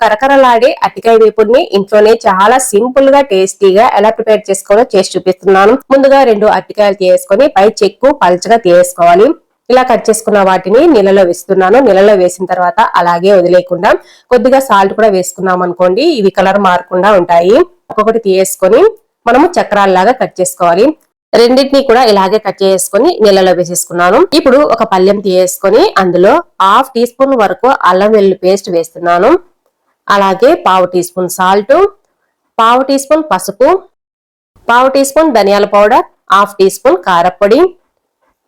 కరకరలాడే అరటికాయ వేపుడిని ఇంట్లోనే చాలా సింపుల్ గా టేస్టీగా ఎలా ప్రిపేర్ చేసుకోవాలో చేసి చూపిస్తున్నాను. ముందుగా 2 అరటికాయలు తీసుకొని పై చెక్కు పల్చగా తీసుకోవాలి. ఇలా కట్ చేసుకున్న వాటిని నీళ్ళలో వేస్తున్నాను. నీళ్ళలో వేసిన తర్వాత అలాగే వదిలేయకుండా కొద్దిగా సాల్ట్ కూడా వేసుకున్నాం అనుకోండి, ఇవి కలర్ మారకుండా ఉంటాయి. ఒక్కొక్కటి తీసుకొని మనము చక్రాల్లాగా కట్ చేసుకోవాలి. రెండింటిని కూడా ఇలాగే కట్ చేసుకొని నీళ్ళలో వేసేసుకున్నాను. ఇప్పుడు ఒక పళ్ళెం తీసుకొని అందులో 1/2 టీ స్పూన్ వరకు అల్లం వెల్లుల్లి పేస్ట్ వేస్తున్నాను. అలాగే 1/2 teaspoon salt, 1/2 teaspoon పసుపు, 1/2 టీ స్పూన్ ధనియాల పౌడర్, 1/2 టీ స్పూన్ కారపొడి,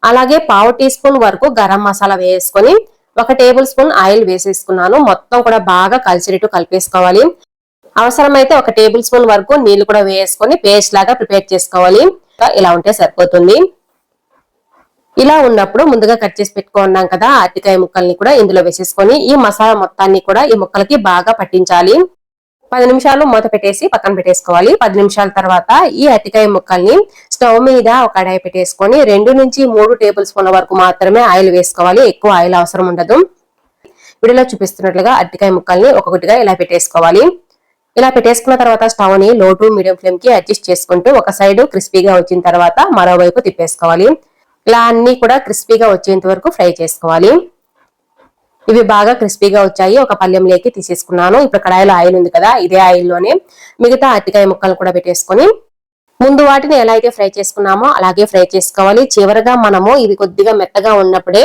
అలాగే 1/2 టీ స్పూన్ వరకు గరం మసాలా వేసుకొని 1 టేబుల్ స్పూన్ ఆయిల్ వేసేసుకున్నాను. మొత్తం కూడా బాగా కలిసేటట్టు కలిపేసుకోవాలి. అవసరమైతే 1 టేబుల్ స్పూన్ వరకు నీళ్లు కూడా వేసుకొని పేస్ట్ లాగా ప్రిపేర్ చేసుకోవాలి. ఇలా ఉంటే సరిపోతుంది. ఇలా ఉన్నప్పుడు ముందుగా కట్ చేసి పెట్టుకున్నాం కదా అరటికాయ ముక్కల్ని కూడా ఇందులో వేసేసుకొని ఈ మసాలా మొత్తాన్ని కూడా ఈ ముక్కలకి బాగా పట్టించాలి. 10 నిమిషాలు మూత పెట్టేసి పక్కన పెట్టేసుకోవాలి. 10 నిమిషాల తర్వాత ఈ అరటికాయ ముక్కల్ని స్టవ్ మీద ఒక కడాయి పెట్టేసుకొని 2 నుంచి 3 టేబుల్ స్పూన్ల వరకు మాత్రమే ఆయిల్ వేసుకోవాలి. ఎక్కువ ఆయిల్ అవసరం ఉండదు. వీడియోలో చూపిస్తున్నట్లుగా అరటికాయ ముక్కల్ని ఒక్కొక్కటిగా ఇలా పెట్టేసుకోవాలి. ఇలా పెట్టేసుకున్న తర్వాత స్టవ్ ని లో టు మీడియం ఫ్లేమ్ కి అడ్జస్ట్ చేసుకుంటూ ఒక సైడ్ క్రిస్పీగా వచ్చిన తర్వాత మరోవైపు తిప్పేసుకోవాలి. ఇలా అన్ని కూడా క్రిస్పీగా వచ్చేంత వరకు ఫ్రై చేసుకోవాలి. ఇవి బాగా క్రిస్పీగా వచ్చాయి. ఒక పళ్ళెంలోకి తీసేసుకున్నాను. ఇప్పుడు కడాయిలో ఆయిల్ ఉంది కదా, ఇదే ఆయిల్ లోనే మిగతా అరటికాయ ముక్కలు కూడా పెట్టేసుకొని ముందు వాటిని ఎలా అయితే ఫ్రై చేసుకున్నామో అలాగే ఫ్రై చేసుకోవాలి. చివరగా మనము ఇవి కొద్దిగా మెత్తగా ఉన్నప్పుడే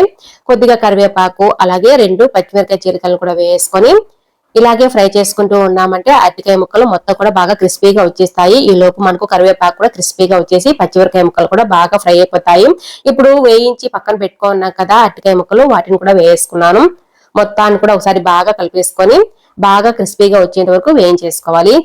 కొద్దిగా కరివేపాకు అలాగే 2 పచ్చిమిరపకాయ చీలికలను కూడా వేసుకొని ఇలాగే ఫ్రై చేసుకుంటూ ఉన్నామంటే అరటికాయ ముక్కలు మొత్తం కూడా బాగా క్రిస్పీగా వచ్చేస్తాయి. ఈ లోపు మనకు కరివేపాకు కూడా క్రిస్పీగా వచ్చేసి పచ్చిమిరపకాయ ముక్కలు కూడా బాగా ఫ్రై అయిపోతాయి. ఇప్పుడు వేయించి పక్కన పెట్టుకున్నాం కదా అరటికాయ ముక్కలు, వాటిని కూడా వేసుకున్నాను. మొత్తాన్ని కూడా ఒకసారి బాగా కలిపేసుకొని బాగా క్రిస్పీగా వచ్చేంత వరకు వేయించేసుకోవాలి.